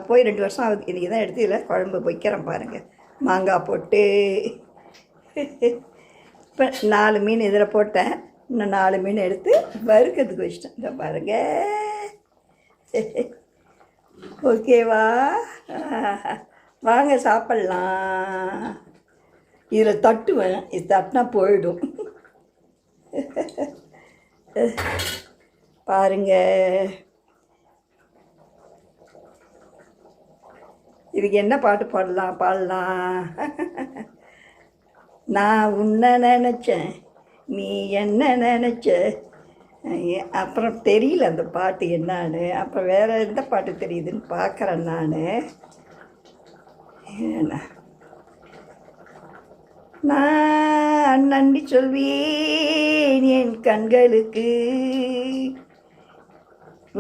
போய் 2 வருஷம் ஆகுது. இன்றைக்கி தான் எடுத்து இதில் குழம்பு வைக்கிறேன் பாருங்கள், மாங்காய் போட்டு. இப்போ 4 மீன் இதில் போட்டேன். இன்னும் 4 மீன் எடுத்து வறுக்கிறதுக்கு வச்சிட்டேன். இதை பாருங்கள். ஓகேவா? வாங்க சாப்பிட்லாம். இதில் தட்டுவேன், இது தட்டினா போயிடும். பாருங்க. இதுக்கு என்ன பாட்டு பாடலாம்? நான் உன்னை நினச்சேன், நீ என்ன நினச்ச. அப்புறம் தெரியல அந்த பாட்டு என்னான்னு. அப்புறம் வேறு எந்த பாட்டு தெரியுதுன்னு பார்க்குறேன் நான். நான் நன்றி சொல்வேன் என் கண்களுக்கு,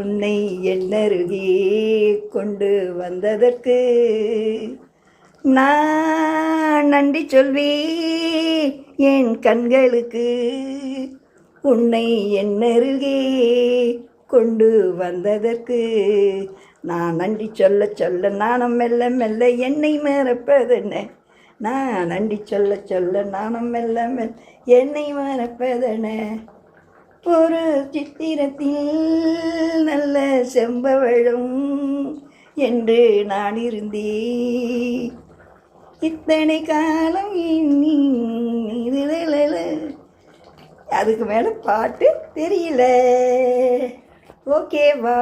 உன்னை என்னருகே கொண்டு வந்ததற்கு. நான் நன்றி சொல்வேன் என் கண்களுக்கு, உன்னை என்னருகே கொண்டு வந்ததற்கு. நான் நன்றி சொல்ல சொல்ல நானும் மெல்ல மெல்ல என்னை மறப்பதென்ன. நான் நன்றி சொல்ல சொல்ல நானும் மெல்ல மெல்ல என்னை மறப்பதென்ன. ஒரு சித்திரத்தில் நல்ல செம்பவழும் என்று நான் இருந்தேன். இத்தனை காலம் அதுக்கு மேலே பாட்டு தெரியல. ஓகேவா?